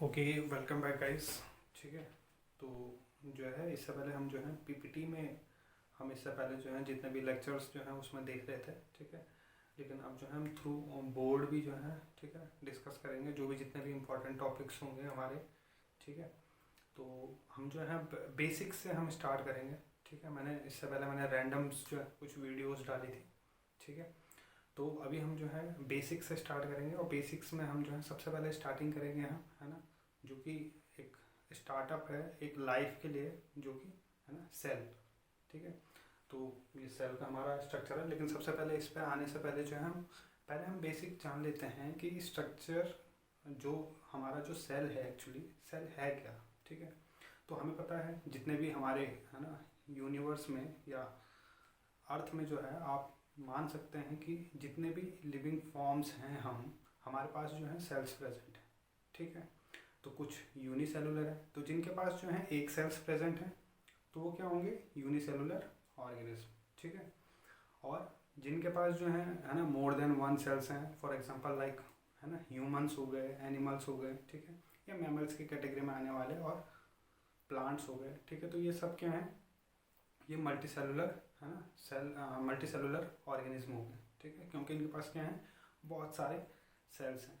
Okay, welcome back guys. ठीक है। तो जो है इससे पहले हम जो है पीपीटी में हम इससे पहले जो है जितने भी लेक्चर्स जो हैं उसमें देख रहे थे। ठीक है। लेकिन अब जो है हम थ्रू बोर्ड भी जो है ठीक है डिस्कस करेंगे जो भी जितने भी इम्पोर्टेंट टॉपिक्स होंगे हमारे। ठीक है। तो हम जो है बेसिक्स से हम स्टार्ट करेंगे। ठीक है। इससे पहले मैंने रैंडम्स जो है कुछ वीडियोस डाली थी। ठीक है। तो अभी हम जो है बेसिक्स से स्टार्ट करेंगे और बेसिक्स में हम जो है सबसे पहले स्टार्टिंग करेंगे हम, है ना, जो कि एक स्टार्टअप है एक लाइफ के लिए, जो कि है ना सेल। ठीक है। तो ये सेल का हमारा स्ट्रक्चर है, लेकिन सबसे पहले इस पे आने से पहले जो है हम बेसिक जान लेते हैं कि स्ट्रक्चर जो हमारा जो सेल है, एक्चुअली सेल है क्या। ठीक है। तो हमें पता है जितने भी हमारे, है ना, यूनिवर्स में या अर्थ में जो है आप मान सकते हैं कि जितने भी लिविंग फॉर्म्स हैं हमारे पास जो है सेल्स प्रेजेंट है। ठीक है। तो कुछ यूनिसेलुलर है, तो जिनके पास जो है एक सेल्स प्रेजेंट है तो वो क्या होंगे, यूनिसेलुलर ऑर्गेनिज्म। ठीक है। और जिनके पास जो है ना, मोर देन वन सेल्स हैं, फॉर एग्जांपल लाइक, है ना, ह्यूमंस हो गए, एनिमल्स हो गए, ठीक है, या मैमल्स की कैटेगरी में आने वाले, और प्लांट्स हो गए। ठीक है। तो ये सब क्या है, ये मल्टी सेलुलर, है ना, मल्टी सेलुलर ऑर्गेनिज्म हो गए। ठीक है। क्योंकि इनके पास क्या है, बहुत सारे सेल्स हैं।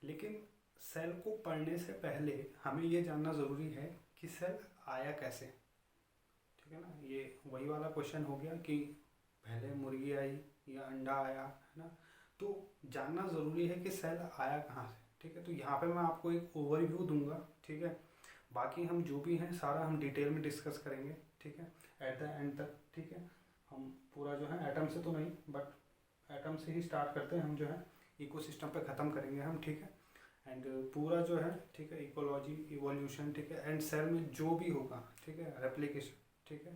लेकिन सेल को पढ़ने से पहले हमें ये जानना ज़रूरी है कि सेल आया कैसे। ठीक है ना, ये वही वाला क्वेश्चन हो गया कि पहले मुर्गी आई या अंडा आया, है ना। तो जानना ज़रूरी है कि सेल आया कहाँ से। ठीक है। तो यहाँ पे मैं आपको एक ओवरव्यू दूंगा। ठीक है। बाकी हम जो भी हैं सारा हम डिटेल में डिस्कस करेंगे। ठीक है। एट द एंड तक। ठीक है। हम पूरा जो है एटम से तो नहीं, बट एटम से ही स्टार्ट करते हैं हम जो है, इकोसिस्टम पे ख़त्म करेंगे हम। ठीक है। एंड पूरा जो है, ठीक है, इकोलॉजी, इवोल्यूशन, ठीक है, एंड सेल में जो भी होगा, ठीक है, रेप्लिकेशन, ठीक है,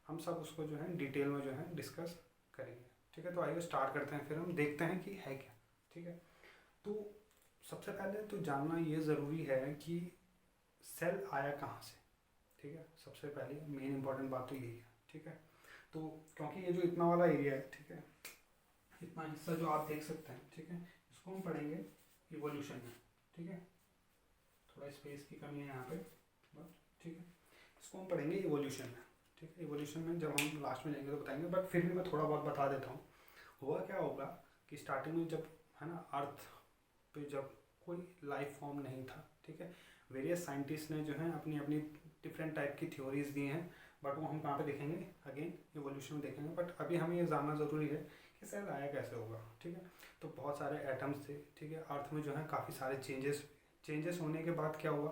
हम सब उसको जो है डिटेल में जो है डिस्कस करेंगे। ठीक है। तो आइए स्टार्ट करते हैं, फिर हम देखते हैं कि है क्या। ठीक है। तो सबसे पहले तो जानना ये ज़रूरी है कि सेल आया कहाँ से। ठीक है। सबसे पहले मेन इंपॉर्टेंट बात तो यही है। ठीक है। तो क्योंकि ये जो इतना वाला एरिया है, ठीक है, इतना हिस्सा जो आप देख सकते हैं, ठीक है, इसको हम पढ़ेंगे इवोल्यूशन में। ठीक है। थोड़ा स्पेस की कमी है यहाँ पे, बट ठीक है, इसको हम पढ़ेंगे इवोल्यूशन में। ठीक है। इवोल्यूशन में जब हम लास्ट में जाएंगे तो बताएंगे, बट फिर भी मैं थोड़ा बहुत बता देता हूँ। हुआ क्या होगा कि स्टार्टिंग में जब, है ना, अर्थ पे जब कोई लाइफ फॉर्म नहीं था, ठीक है, वेरियस साइंटिस्ट ने जो है अपनी अपनी डिफरेंट टाइप की थ्योरीज दी हैं, बट वो हम कहाँ पे देखेंगे, अगेन इवोल्यूशन में देखेंगे। बट अभी हमें ये जानना ज़रूरी है कि सेल आया कैसे होगा। ठीक है। तो बहुत सारे एटम्स थे, ठीक है, अर्थ में जो है काफ़ी सारे चेंजेस होने के बाद क्या हुआ,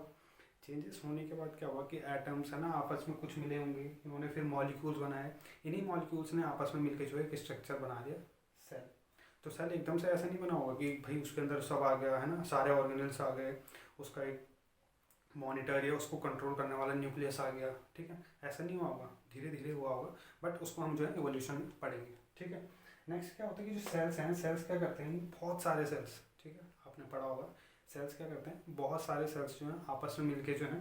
चेंजेस होने के बाद क्या हुआ कि एटम्स, है ना, आपस में कुछ मिले होंगे, इन्होंने फिर मॉलिक्यूल्स बनाए, इन्हीं मॉलिक्यूल्स ने आपस में मिलकर जो है एक स्ट्रक्चर बना दिया, सेल। तो सेल एकदम से ऐसा नहीं बना होगा कि भाई उसके अंदर सब आ गया, है ना, सारे ऑर्गेनल्स आ गए, उसका एक मॉनिटर या उसको कंट्रोल करने वाला न्यूक्लियस आ गया। ठीक है। ऐसा नहीं हुआ होगा, धीरे धीरे हुआ होगा, बट उसको हम जो है इवोल्यूशन में पढ़ेंगे। ठीक है। नेक्स्ट क्या होता है कि जो सेल्स हैं, सेल्स क्या करते हैं, बहुत सारे सेल्स, ठीक है, आपने पढ़ा होगा, सेल्स क्या करते हैं, बहुत सारे सेल्स जो हैं आपस में मिलके जो है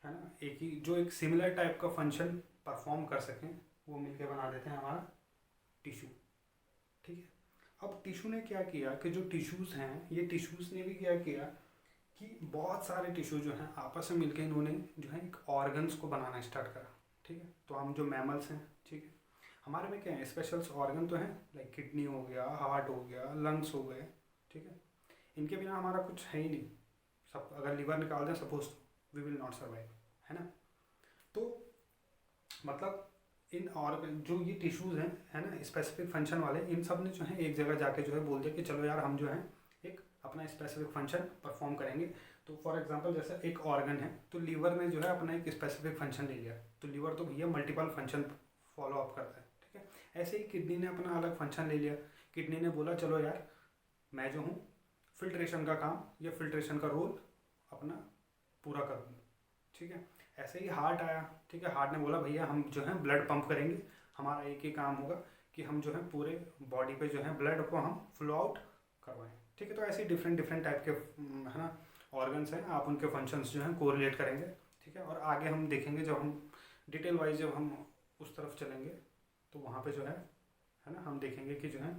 ना, एक ही जो एक सिमिलर टाइप का फंक्शन परफॉर्म कर सकें, वो मिलके बना देते हैं हमारा टिश्यू। ठीक है। अब टिश्यू ने क्या किया कि जो टिश्यूज़ हैं, ये टिश्यूज़ ने भी क्या किया कि बहुत सारे टिश्यू जो हैं आपस में मिलके इन्होंने जो है एक ऑर्गन्स को बनाना स्टार्ट करा। ठीक है। तो हम जो मैमल्स हैं, ठीक है, हमारे में क्या है, स्पेशल ऑर्गन तो हैं, लाइक किडनी हो गया, हार्ट हो गया, लंग्स हो गए। ठीक है। इनके बिना हमारा कुछ है ही नहीं। सब अगर लीवर निकाल दें सपोज, तो वी विल नॉट सर्वाइव, है ना। तो मतलब इन ऑर्गन जो ये टिश्यूज़ हैं, है ना, स्पेसिफिक फंक्शन वाले, इन सब ने जो है एक जगह जाके जो है बोल दिया कि चलो यार हम जो है एक अपना स्पेसिफिक फंक्शन परफॉर्म करेंगे। तो फॉर एग्जांपल जैसे एक ऑर्गन है, तो लीवर ने जो है अपना एक स्पेसिफिक फंक्शन ले लिया, तो लीवर तो भैया मल्टीपल फंक्शन फॉलो अप करता है। ठीक है। ऐसे ही किडनी ने अपना अलग फंक्शन ले लिया, किडनी ने बोला चलो यार मैं जो हूँ फिल्ट्रेशन का काम या फिल्ट्रेशन का रोल अपना पूरा करूँ। ठीक है। ऐसे ही हार्ट आया, ठीक है, हार्ट ने बोला भैया हम जो है ब्लड पंप करेंगे, हमारा एक ही काम होगा कि हम जो है पूरे बॉडी पे जो है ब्लड को हम फ्लो आउट करवाएं। ठीक है। तो ऐसे डिफरेंट डिफरेंट टाइप के, है ना, ऑर्गन्स हैं, आप उनके फंक्शंस जो हैं कोरिलेट करेंगे। ठीक है। और आगे हम देखेंगे जब हम डिटेल वाइज जब हम उस तरफ चलेंगे, तो वहाँ पे जो है ना, हम देखेंगे कि जो है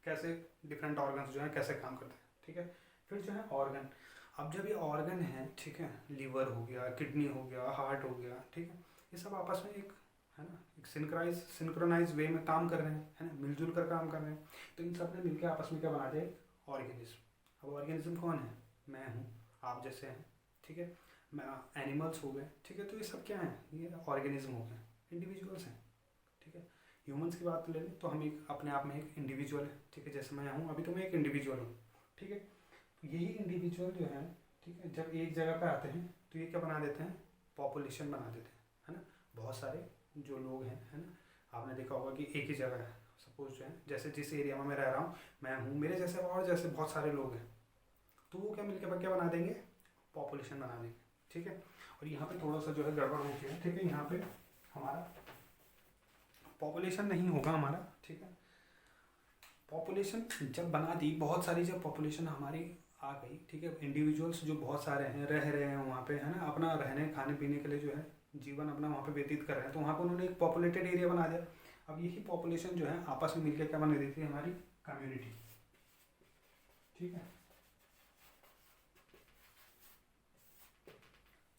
कैसे डिफरेंट ऑर्गन्स जो हैं कैसे काम करते हैं। ठीक है। फिर जो है ऑर्गन, अब जब ये ऑर्गन है, ठीक है, लीवर हो गया, किडनी हो गया, हार्ट हो गया, ठीक है, ये सब आपस में एक, है ना, एक सिंक्रोनाइज वे में काम कर रहे हैं, है ना, मिलजुल कर काम कर रहे हैं। तो इन सब ने मिलकर आपस में क्या बना दिया, एक ऑर्गेनिज्म। अब ऑर्गेनिज्म कौन है, मैं हूँ, आप जैसे हैं, ठीक है, मैं, एनिमल्स हो गए, ठीक है, तो ये सब क्या है, ये ऑर्गेनिज्म हो गए, इंडिविजुअल्स हैं, ठीक है। ह्यूमंस की बात ले लें तो हम एक अपने आप में एक इंडिविजुअल है, ठीक है, जैसे मैं हूँ अभी, तो मैं एक इंडिविजुअल हूँ, ठीक है। तो यही इंडिविजुअल जो है, ठीक है, जब एक जगह पे आते हैं तो ये क्या बना देते हैं, पॉपुलेशन बना देते हैं, है ना, बहुत सारे जो लोग हैं, है ना। आपने देखा होगा कि एक ही जगह है, सपोज जो है, जैसे जिस एरिया में मैं रह रहा हूँ, मैं हूँ, मेरे जैसे और जैसे बहुत सारे लोग हैं, तो वो क्या मिलकर क्या बना देंगे, पॉपुलेशन बना देंगे, ठीक है। और यहाँ पे थोड़ा सा जो है गड़बड़ हो गया है, ठीक है, यहाँ पे हमारा पॉपुलेशन नहीं होगा हमारा, ठीक है। पॉपुलेशन जब बना दी, बहुत सारी जब पॉपुलेशन हमारी आ गई, ठीक है, इंडिविजुअल्स जो बहुत सारे हैं, रह रहे हैं वहाँ पे, है ना, अपना रहने खाने पीने के लिए जो है जीवन अपना वहाँ पे व्यतीत कर रहे हैं, तो वहाँ पे उन्होंने एक पॉपुलेटेड एरिया बना दिया। अब यही पॉपुलेशन जो है आपस में मिलकर क्या बना देती है, हमारी कम्युनिटी, ठीक है।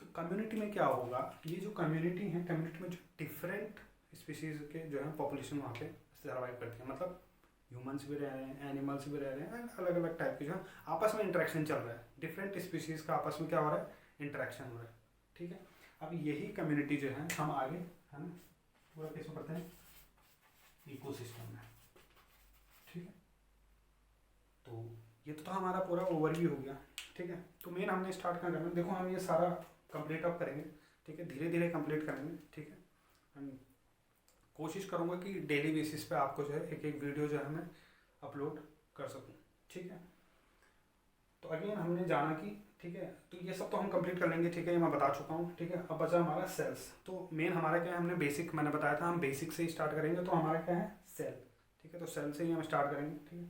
तो कम्युनिटी में क्या होगा, ये जो कम्युनिटी है, कम्युनिटी में जो डिफरेंट स्पीशीज़ के जो है पॉपुलेशन वहाँ पे सर्वाइव करती है, मतलब ह्यूमंस भी रह रहे हैं, एनिमल्स भी रह रहे हैं, अलग अलग टाइप के जो है आपस में इंटरेक्शन चल रहा है, डिफरेंट स्पीशीज़ का आपस में क्या हो रहा है, इंटरेक्शन हो रहा है, ठीक है। अब यही कम्युनिटी जो है हम आगे, है ना, पूरा किसमें पढ़ते हैं, इकोसिस्टम में, ठीक है। तो ये तो हमारा पूरा ओवरव्यू हो गया, ठीक है। तो मेन हमने स्टार्ट करना है, देखो हम ये सारा कंप्लीट अप करेंगे, ठीक है, धीरे धीरे कंप्लीट करेंगे, ठीक है। हम कोशिश करूँगा कि डेली बेसिस पे आपको जो है एक एक वीडियो जो है मैं अपलोड कर सकूँ, ठीक है। तो अगेन हमने जाना कि, ठीक है, तो ये सब तो हम कंप्लीट कर लेंगे, ठीक है, ये मैं बता चुका हूँ, ठीक है। अब बचा हमारा सेल्स। तो मेन हमारा क्या है, हमने बेसिक, मैंने बताया था हम बेसिक से ही स्टार्ट करेंगे, तो हमारा क्या है, सेल, ठीक है। तो सेल से ही हम स्टार्ट करेंगे, ठीक है।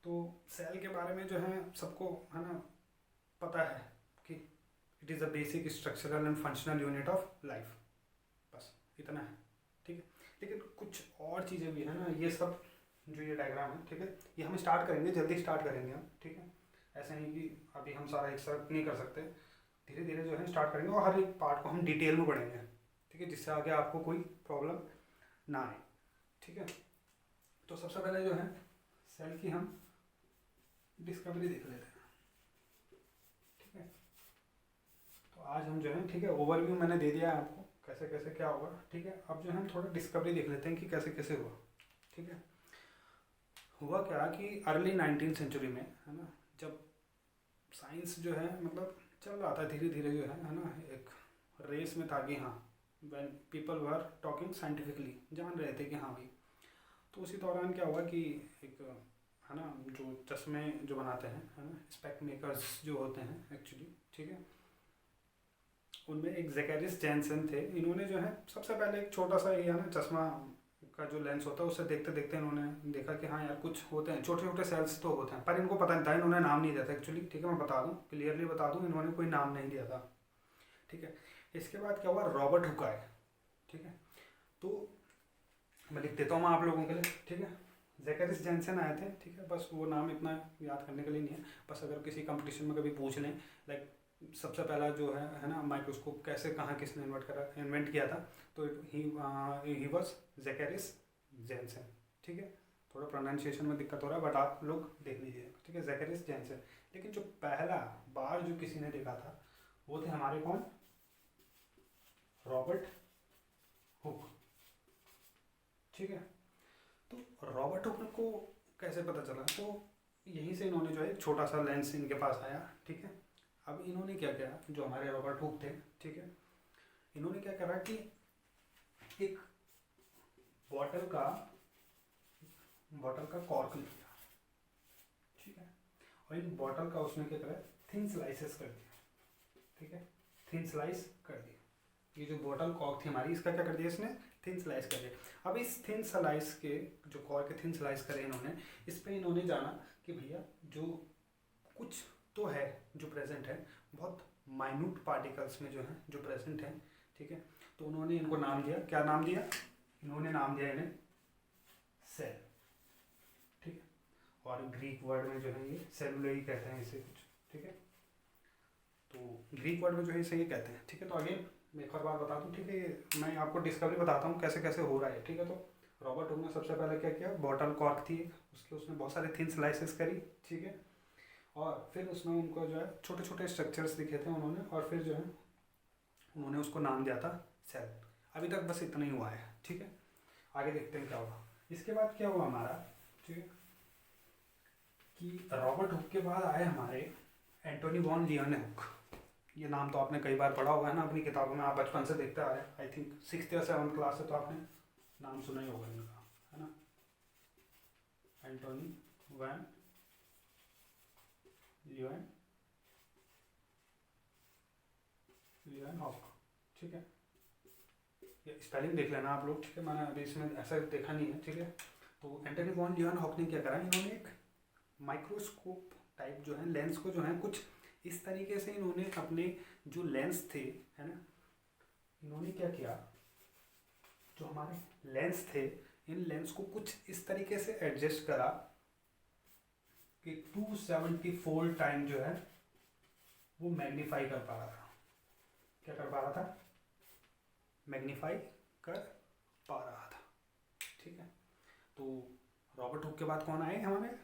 तो सेल के बारे में जो है सबको, है ना, पता है कि it is a basic structural and functional unit of life, बस इतना है, ठीक है। लेकिन कुछ और चीज़ें भी है ना, ये सब जो ये डायग्राम है, ठीक है, ये हम स्टार्ट करेंगे, जल्दी स्टार्ट करेंगे हम, ठीक है। ऐसा नहीं कि अभी हम सारा एक साथ नहीं कर सकते, धीरे धीरे जो है स्टार्ट करेंगे और हर एक पार्ट को हम डिटेल में पढ़ेंगे, ठीक है, जिससे आगे आपको कोई प्रॉब्लम ना आए, ठीक है। तो सबसे पहले जो है सेल की हम डिस्कवरी देख लेते हैं, ठीक है। तो आज हम जो है, ठीक है, ओवरव्यू मैंने दे दिया है आपको, कैसे कैसे क्या होगा, ठीक है। अब जो है हम थोड़ा डिस्कवरी देख लेते हैं कि कैसे कैसे हुआ, ठीक है। हुआ क्या कि अर्ली 19th सेंचुरी में, है ना, जब साइंस जो है मतलब चल रहा था धीरे धीरे जो है ना, एक रेस में था कि हाँ, when people were talking scientifically, जान रहे थे कि हाँ भाई। तो उसी दौरान क्या हुआ कि एक, है ना, जो चश्मे जो बनाते हैं, है ना, स्पेक मेकर्स जो होते हैं एक्चुअली, ठीक है, उनमें एक ज़ेकेरिस जैनसन थे। इन्होंने जो है सबसे पहले एक छोटा सा ये, है ना, चश्मा का जो लेंस होता है उससे देखते देखते इन्होंने देखा कि हाँ यार कुछ होते हैं, छोटे छोटे सेल्स तो होते हैं, पर इनको पता नहीं था, इन्होंने नाम नहीं दिया था एक्चुअली, ठीक है। मैं बता दूं, क्लियरली बता दूं, इन्होंने कोई नाम नहीं दिया था, ठीक है। इसके बाद क्या हुआ, रॉबर्ट हुक आए, ठीक है। तो मैं लिख देता हूँ मैं आप लोगों के लिए, ठीक है। ज़ेकेरिस जैनसन आए थे, ठीक है, बस वो नाम इतना याद करने के लिए नहीं है, बस अगर किसी कंपटीशन में कभी पूछ लें, लाइक सबसे पहला जो है ना, माइक्रोस्कोप कैसे कहाँ किसने इन्वेंट किया था, तो ही वॉज ज़ेकेरिस जैनसन, ठीक है। थोड़ा प्रोनाउंसिएशन में दिक्कत हो रहा है, बट आप लोग देख लीजिए, ठीक है, ज़ेकेरिस जैनसन। लेकिन जो पहला बार जो किसी ने देखा था वो थे हमारे कौन, रॉबर्ट हुक, ठीक है। तो रॉबर्ट हुक को कैसे पता चला, तो यहीं से इन्होंने जो है एक छोटा सा लेंस इनके पास आया, ठीक है। अब इन्होंने क्या किया, जो हमारे रॉबर्ट हुक थे, ठीक है, इन्होंने क्या करा कि एक बॉटल का कॉर्क लिया, ठीक है, और इन बॉटल का उसने क्या करा, थिन स्लाइसेस कर दिया, ठीक है, थिन स्लाइस कर दिया। ये जो बॉटल कॉर्क थी हमारी, इसका क्या कर दिया इसने, थिन स्लाइस कर दिया। अब इस थिन स्लाइस के जो कॉर्क के थिन स्लाइस करे इन्होंने, इस पर इन्होंने जाना कि भैया जो कुछ तो है जो प्रेजेंट है, बहुत माइन्यूट पार्टिकल्स में जो है जो प्रेजेंट है, ठीक है। तो उन्होंने इनको नाम दिया, क्या नाम दिया, इन्होंने नाम दिया इन्हें सेल, ठीक है। और ग्रीक वर्ड में जो है ये सेलुलर ही कहते हैं इसे कुछ, ठीक है। तो ग्रीक वर्ड में जो है इसे ये कहते हैं, ठीक है। तो अगेन मैं एक और बार बता दूँ, ठीक है, ये मैं आपको डिस्कवरी बताता हूँ कैसे कैसे हो रहा है, ठीक है। तो रॉबर्ट हुक ने सबसे पहले क्या किया, बॉटल कॉर्क थी एक, उसके उसने बहुत सारे थिन स्लाइसेस करी, ठीक है, और फिर उसमें उनको जो है छोटे छोटे स्ट्रक्चर्स दिखे थे उन्होंने, और फिर जो है उन्होंने उसको नाम दिया था सेल। अभी तक बस इतना ही हुआ है, ठीक है। आगे देखते हैं क्या हुआ। इसके बाद क्या हुआ हमारा, ठीक है, कि रॉबर्ट हुक के बाद आए हमारे एंटोनी वॉन लियोनहुक। ये नाम तो आपने कई बार पढ़ा होगा है ना अपनी किताबों में, आप बचपन से देखते आ रहे हैं। आई थिंक 6th या 7th क्लास से तो आपने नाम सुना ही होगा इनका, है ना। एंटोनी वैन लियोनहुक, ठीक है। ये स्पेलिंग देख लेना आप लोग, ठीक है, मैंने अभी इसमें ऐसा देखा नहीं है, ठीक है। तो एंटोनी वॉन लियोनहुक ने क्या करा, इन्होंने एक माइक्रोस्कोप टाइप जो है लेंस को जो है कुछ इस तरीके से इन्होंने अपने जो लेंस थे, है ना, इन्होंने क्या किया, जो हमारे लेंस थे इन लेंस को कुछ इस तरीके से एडजस्ट करा कि 270 फोल्ड टाइम जो है वो मैग्नीफाई कर पा रहा था। क्या कर पा रहा था, मैग्नीफाई कर पा रहा था, ठीक है। तो रॉबर्ट हुक के बाद कौन आए हमारे,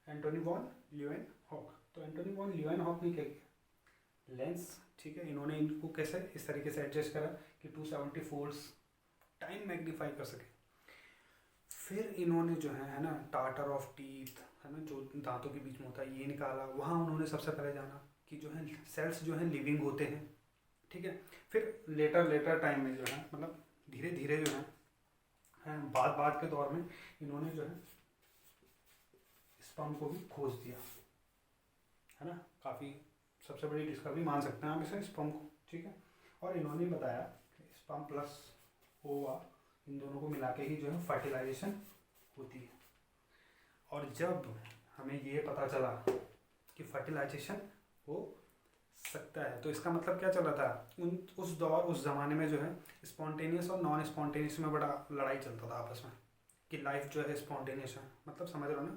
एंटोनी वॉन लियोनहुक। तो एंटोनी वॉन लियोनहुक ने क्या किया, लेंस, ठीक है, इन्होंने इनको कैसे इस तरीके से एडजस्ट करा कि 270 फोल्ड्स टाइम मैग्नीफाई कर सके। फिर इन्होंने जो है ना, टार्टर ऑफ टीथ, है ना, जो दांतों के बीच में होता है, ये निकाला। वहाँ उन्होंने सबसे पहले जाना कि जो है सेल्स जो है लिविंग होते हैं, ठीक है। फिर लेटर टाइम में जो है, मतलब धीरे धीरे जो है बाद के दौर में इन्होंने जो है स्पर्म को भी खोज दिया, है ना। काफ़ी सबसे बड़ी डिस्कवरी मान सकते हैं आप इसे, स्पर्म को, ठीक है। और इन्होंने बताया कि स्पर्म प्लस ओवा इन दोनों को मिला के ही जो है फर्टिलाइजेशन होती है। और जब हमें ये पता चला कि फर्टिलाइजेशन हो सकता है, तो इसका मतलब क्या चला था, उस ज़माने में जो है स्पॉन्टेनियस और नॉन स्पॉन्टेनियस में बड़ा लड़ाई चलता था आपस में कि लाइफ जो है स्पॉन्टेनियस है, मतलब समझ रहे हो ना।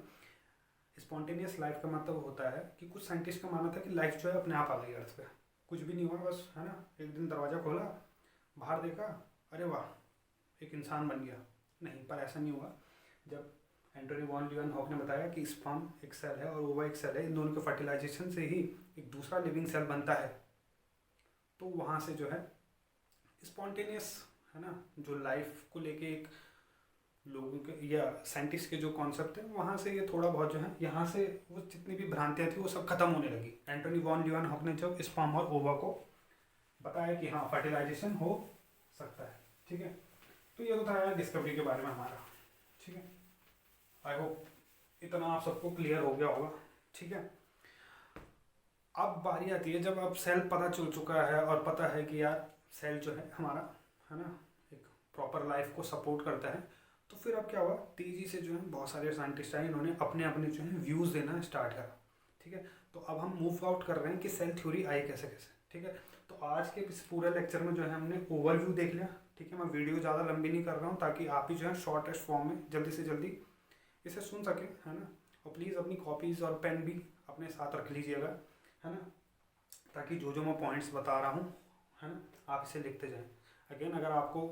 स्पॉन्टेनियस लाइफ का मतलब होता है कि कुछ साइंटिस्ट का मानना था कि लाइफ जो है अपने आप आ गई अर्थ पे, कुछ भी नहीं हुआ, बस, है ना, एक दिन दरवाज़ा खोला, बाहर देखा, अरे वाह एक इंसान बन गया। नहीं, पर ऐसा नहीं हुआ। जब एंटोनी वॉन लियोनहुक ने बताया कि स्पर्म एक सेल है और ओवा एक सेल है, इन दोनों के फर्टिलाइजेशन से ही एक दूसरा लिविंग सेल बनता है, तो वहाँ से जो है स्पॉन्टेनियस, है ना, जो लाइफ को लेके एक लोगों के या साइंटिस्ट के जो कॉन्सेप्ट है, वहाँ से ये थोड़ा बहुत जो है, यहाँ से वो जितनी भी भ्रांतियाँ थी वो सब खत्म होने लगी। एंटोनी वॉन लियोनहुक ने जब स्पर्म और ओवा को बताया कि हाँ फर्टिलाइजेशन हो सकता है, ठीक है। तो ये तो था डिस्कवरी के बारे में हमारा, ठीक है। आई होप इतना आप सबको क्लियर हो गया होगा, ठीक है। अब बारी आती है जब अब सेल पता चल चुका है और पता है कि यार सेल जो है हमारा, है ना, एक प्रॉपर लाइफ को सपोर्ट करता है, तो फिर अब क्या हुआ, तेज़ी से जो है बहुत सारे साइंटिस्ट आए, इन्होंने अपने अपने जो है व्यूज़ देना स्टार्ट करा, ठीक है। तो अब हम मूव आउट कर रहे हैं कि सेल थ्योरी आई कैसे कैसे, ठीक है। तो आज के इस पूरे लेक्चर में जो है हमने ओवरव्यू देख लिया, ठीक है। मैं वीडियो ज़्यादा लंबी नहीं कर रहा हूँ ताकि आप ही जो है शॉर्टेस्ट फॉर्म में जल्दी से जल्दी इसे सुन सकें, है ना। और प्लीज़ अपनी कॉपीज़ और पेन भी अपने साथ रख लीजिएगा, है ना, ताकि जो जो मैं पॉइंट्स बता रहा हूँ, है ना, आप इसे लिखते जाएं। अगेन अगर आपको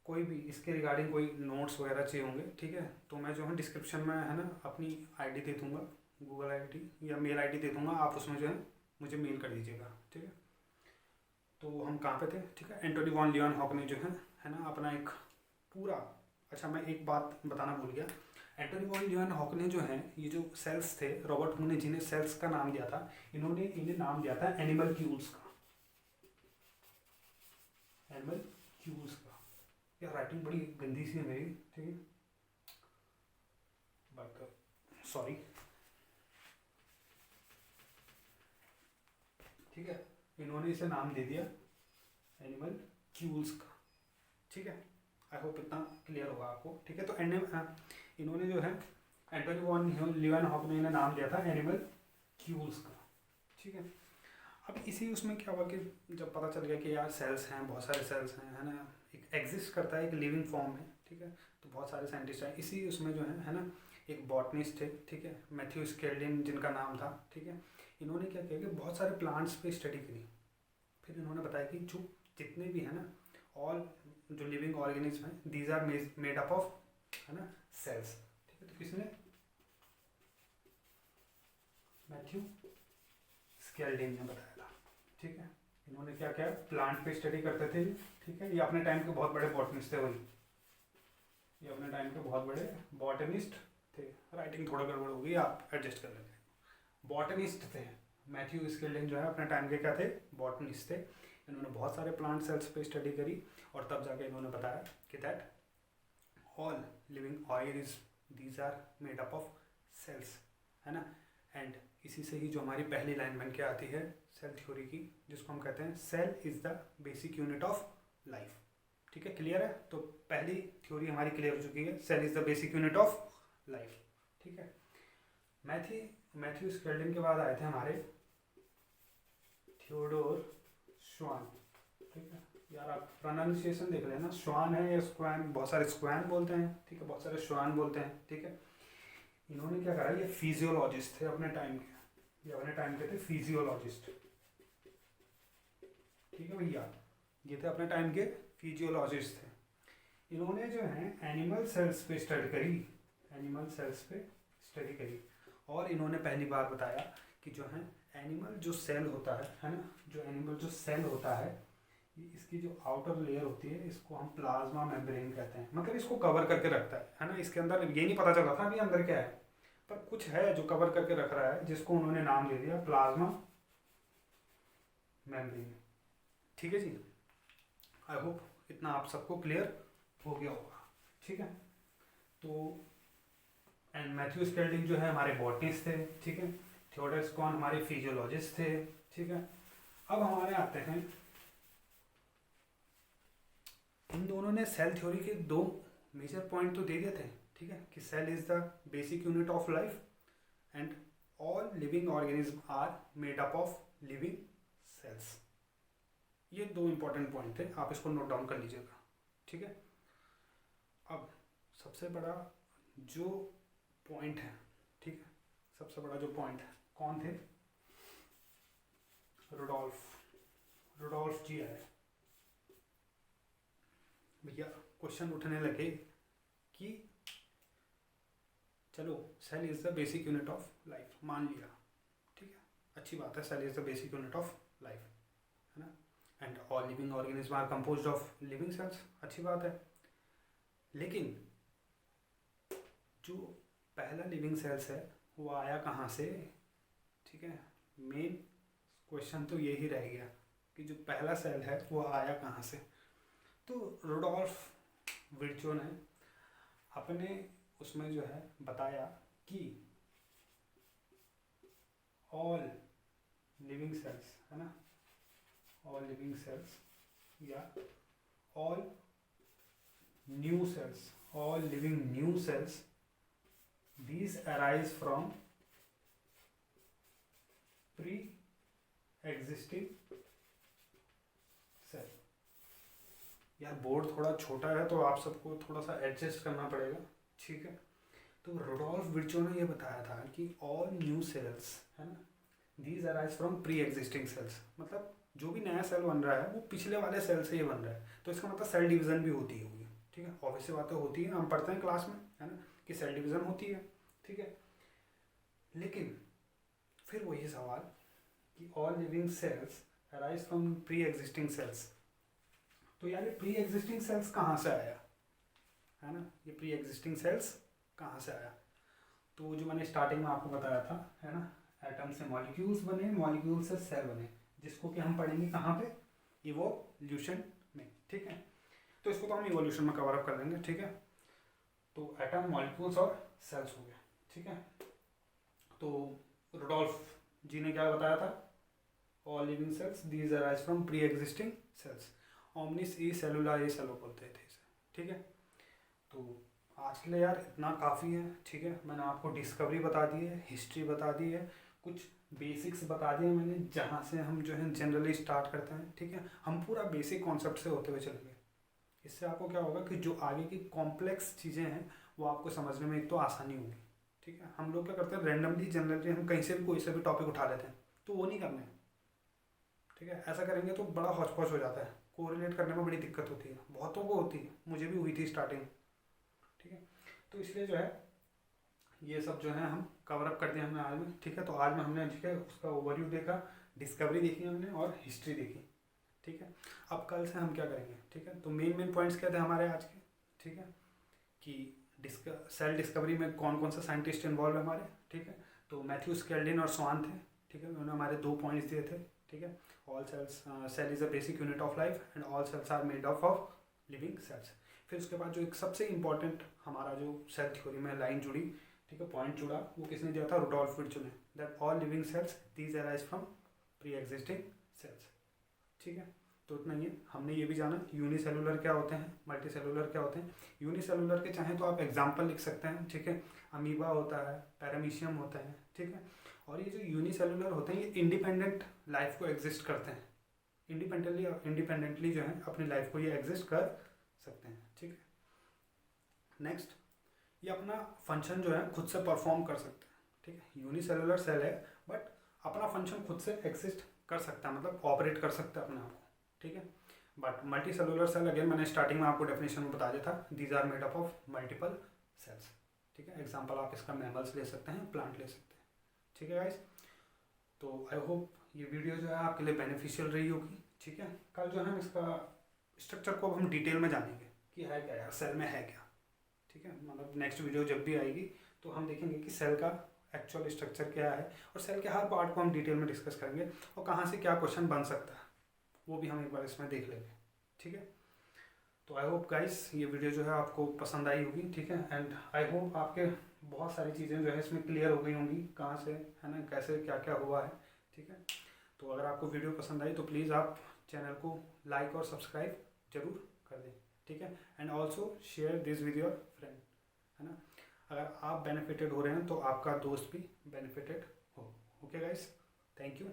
कोई भी इसके रिगार्डिंग कोई नोट्स वगैरह चाहिए होंगे, ठीक है, तो मैं जो है डिस्क्रिप्शन में, है ना, अपनी आईडी दे दूँगा, गूगल आईडी या मेल आईडी दे दूँगा, आप उसमें जो है मुझे मेल कर दीजिएगा, ठीक है। तो हम कहाँ पे थे, ठीक है। एंटोनी वॉन लियोनहुक ने जो है ना, अपना एक पूरा, अच्छा मैं एक बात बताना भूल गया, एंटोनी वॉन लियोनहुक ने जो है ये जो सेल्स थे, रॉबर्ट हुक ने जिन्हें सेल्स का नाम दिया था, इन्हें नाम दिया था एनिमलक्यूल्स का, एनिमलक्यूल्स का। यार राइटिंग बड़ी गंदी सी है मेरी, ठीक है, बट सॉरी, ठीक है। इन्होंने इसे नाम दे दिया एनिमलक्यूल्स का, ठीक है। आई होप इतना क्लियर होगा आपको, ठीक है। तो इन्होंने जो है एंटोनी वॉन लियोनहुक ने इन्हें नाम दिया था एनिमलक्यूल्स का, ठीक है। अब इसी उसमें क्या हुआ कि जब पता चल गया कि यार सेल्स हैं, बहुत सारे सेल्स हैं, है ना, एक एग्जिस्ट करता है एक लिविंग फॉर्म में, ठीक है। तो बहुत सारे साइंटिस्ट हैं, इसी उसमें जो है ना, एक बॉटनिस्ट थे, ठीक है, मैथ्यू स्केल्डिन जिनका नाम था, ठीक है। इन्होंने क्या किया कि बहुत सारे प्लांट्स पे स्टडी करी। फिर इन्होंने बताया कि जो जितने भी है ना, ऑल जो लिविंग ऑर्गेनिज्म हैं, these are made up of, है ना, सेल्स। ठीक है, तो किसने, मैथ्यू स्केल्डिंग ने बताया था। ठीक है, इन्होंने क्या किया, प्लांट पे स्टडी करते थे। ठीक है, ये अपने टाइम के बहुत बड़े बॉटनिस्ट थे वही, ये अपने टाइम के बहुत बड़े बॉटनिस्ट थे। राइटिंग थोड़ा गड़बड़ हो गई, आप एडजस्ट कर लेंगे। बॉटनिस्ट थे मैथ्यू स्केल्डिंग, जो है अपने टाइम के क्या थे, बॉटनिस्ट थे। इन्होंने बहुत सारे प्लांट सेल्स पे स्टडी करी और तब जाके इन्होंने बताया कि that all living organism these are made up of cells, है ना। एंड इसी से ही जो हमारी पहली लाइन बन के आती है सेल थ्योरी की, जिसको हम कहते हैं cell is the basic unit of life. ठीक है, क्लियर है। तो पहली थ्योरी हमारी क्लियर हो चुकी है, cell is the basic unit of life. ठीक है, मैथ्यू स्केल्डिंग के बाद आए थे हमारे थियोडोर श्वान। ठीक है यार, आप प्रोनाउंसिएशन देख लेना, श्वान है या स्क्वैन, बहुत सारे स्क्वैन बोलते हैं, ठीक है, बहुत सारे श्वान बोलते हैं। ठीक है, इन्होंने क्या करा, ये फिजियोलॉजिस्ट थे अपने टाइम के, ये अपने टाइम के थे फिजियोलॉजिस्ट। ठीक है भैया, ये थे अपने टाइम के फिजियोलॉजिस्ट थे। इन्होंने जो है एनिमल सेल्स पे स्टडी करी, एनिमल सेल्स पे स्टडी करी, और इन्होंने पहली बार बताया कि जो है एनिमल जो सेल होता है ना, जो एनिमल जो सेल होता है, ये इसकी जो आउटर लेयर होती है, इसको हम प्लाज्मा मेम्ब्रेन कहते हैं। मतलब इसको कवर करके रखता है ना। इसके अंदर ये नहीं पता चल रहा था कि अंदर क्या है, पर कुछ है जो कवर करके रख रहा है, जिसको उन्होंने नाम दे दिया प्लाज्मा मेम्ब्रेन। ठीक है जी, आई होप इतना आप सबको क्लियर हो गया होगा। ठीक है, तो एंड मैथ्यू स्केल्डिंग जो है हमारे बॉटनिस्ट थे। ठीक है, थियोडोर श्वान हमारे फिजियोलॉजिस्ट थे। ठीक है, अब हमारे आते हैं, इन दोनों ने सेल थ्योरी के दो मेजर पॉइंट तो दे दिए थे। ठीक है, कि cell is the basic unit of life and all living organism are made up of living cells. ये दो इंपॉर्टेंट पॉइंट थे, आप इसको नोट डाउन कर लीजिएगा। ठीक है, अब सबसे बड़ा जो पॉइंट है, ठीक है, सबसे बड़ा जो पॉइंट है, कौन थे, रुडोल्फ जी आए। भैया क्वेश्चन उठने लगे कि चलो cell is the basic unit of life, मान लिया, ठीक है, अच्छी बात है, cell is the basic unit of life, है ना, and all living organism are composed of living cells, अच्छी बात है। लेकिन जो पहला लिविंग सेल्स है वो आया कहाँ से, ठीक है, मेन क्वेश्चन तो यही रह गया कि जो पहला सेल है वो आया कहाँ से। तो रुडोल्फ विर्चो ने अपने उसमें जो है बताया कि ऑल लिविंग सेल्स, है ना, ऑल लिविंग सेल्स या all new sales, all living new sales, these arise from pre-existing cell। यार बोर्ड थोड़ा छोटा है तो आप सबको थोड़ा सा एडजस्ट करना पड़ेगा। ठीक है, तो रुडोल्फ विर्चो ने ये बताया था कि ऑल न्यू सेल्स, है ना, these arise from pre-existing cells, मतलब जो भी नया सेल बन रहा है वो पिछले वाले सेल से ही बन रहा है। तो इसका मतलब सेल डिवीजन भी होती होगी। ठीक है, ऑब्वियस सी बातें होती है, हम पढ़ते हैं क्लास में, है ना, कि सेल डिवीजन होती है। ठीक है, लेकिन फिर वही सवाल कि all living sales arise from pre existing sales, तो यार ये प्री एग्जिस्टिंग सेल्स कहाँ से आया, है ना, ये प्री एग्जिस्टिंग सेल्स कहाँ से आया। तो जो मैंने स्टार्टिंग में आपको बताया था, है ना, एटम से मॉलिक्यूल्स बने, मॉलिक्यूल से सेल बने, जिसको कि हम पढ़ेंगे कहाँ पे, इवोल्यूशन में। ठीक है, तो इसको तो हम इवोल्यूशन में कवर अप कर लेंगे। ठीक है, तो एटम, मॉलिक्यूल्स और सेल्स हो गया। ठीक है, तो रुडोल्फ जी ने क्या बताया था, all living cells these arise from pre existing cells, ओमनिस ई सेलुला, ये सेलो बोलते थे इसे। ठीक है, तो आज के लिए यार इतना काफ़ी है। ठीक है, मैंने आपको डिस्कवरी बता दी है, हिस्ट्री बता दी है, कुछ बेसिक्स बता दिए मैंने, जहाँ से हम जो है जनरली स्टार्ट करते हैं। ठीक है, हम पूरा बेसिक कॉन्सेप्ट से होते हुए चलेंगे। इससे आपको क्या होगा कि जो आगे की कॉम्प्लेक्स चीज़ें हैं वो आपको समझने में एक तो आसानी होगी। ठीक है, हम लोग क्या करते हैं, रैंडमली जनरली हम कहीं से भी कोई से भी टॉपिक उठा लेते हैं, तो वो नहीं करना है, ठीक है। ऐसा करेंगे तो बड़ा हौच पौच हो जाता है, कोरिलेट करने में बड़ी दिक्कत होती है, बहुतों को होती है, मुझे भी हुई थी स्टार्टिंग, ठीक है। तो इसलिए जो है ये सब जो है हम कवर अप कर दिया हमने आज में, ठीक है। तो आज में हमने, ठीक है, उसका ओवरव्यू देखा, डिस्कवरी देखी हमने और हिस्ट्री देखी, ठीक है। अब कल से हम क्या करेंगे, ठीक है। तो मेन पॉइंट्स क्या थे हमारे आज के, ठीक है, कि सेल डिस्कवरी में कौन कौन सा साइंटिस्ट इन्वॉल्व है हमारे, ठीक है। तो मैथ्यू स्केल्डिन और स्वान थे, ठीक है। उन्होंने हमारे 2 पॉइंट्स दिए थे, ठीक है। All cells, cell is a basic unit of life and all cells are made of living cells. फिर उसके बाद जो एक सबसे इंपॉर्टेंट हमारा जो सेल थ्योरी में लाइन जुड़ी, ठीक है, पॉइंट जुड़ा, वो किसने दिया था, रुडोल्फ विर्चो ने, that all living cells these arise from pre existing sales, ठीक है। तो इतना ही है। हमने ये भी जाना यूनिसेलुलर क्या होते हैं, मल्टी सेलुलर क्या होते हैं। यूनिसेलुलर के चाहें तो आप एग्जाम्पल लिख सकते हैं, ठीक है। अमीबा होता है, पैरामीशियम होता है, ठीक है। और ये जो यूनिसेलुलर होते हैं ये इंडिपेंडेंट लाइफ को एग्जिस्ट करते हैं, इंडिपेंडेंटली जो है अपनी लाइफ को ये एग्जिस्ट कर सकते हैं, ठीक है। नेक्स्ट, ये अपना फंक्शन जो है खुद से परफॉर्म कर सकते हैं, ठीक है। यूनिसेलुलर सेल है बट अपना फंक्शन खुद से एग्जिस्ट कर सकता है, मतलब ऑपरेट कर सकता है अपने आप को, ठीक है। But multicellular cell, again मैंने स्टार्टिंग में आपको डेफिनेशन में बता दिया था, these are made up of multiple cells, ठीक है। एग्जाम्पल आप इसका मैमल्स ले सकते हैं, प्लांट ले सकते हैं, ठीक है गाइस। तो आई होप ये वीडियो जो है आपके लिए बेनिफिशियल रही होगी, ठीक है। कल जो है हम इसका स्ट्रक्चर को हम डिटेल में जानेंगे कि है क्या यार, सेल में है क्या, ठीक है। मतलब नेक्स्ट वीडियो जब भी आएगी तो हम देखेंगे कि सेल का एक्चुअल स्ट्रक्चर क्या है और सेल के हर पार्ट को हम डिटेल में डिस्कस करेंगे और कहाँ से क्या क्वेश्चन बन सकता है वो भी हम एक बार इसमें देख लेंगे, ठीक है। तो आई होप गाइस ये वीडियो जो है आपको पसंद आई होगी, ठीक है। एंड आई होप आपके बहुत सारी चीज़ें जो है इसमें क्लियर हो गई होंगी, कहाँ से है ना, कैसे क्या क्या हुआ है, ठीक है। तो अगर आपको वीडियो पसंद आई तो प्लीज़ आप चैनल को लाइक और सब्सक्राइब जरूर कर दें, ठीक है। And also share this with your friend, है ना। अगर आप बेनिफिटेड हो रहे हैं तो आपका दोस्त भी बेनिफिटेड हो। Okay guys, thank you.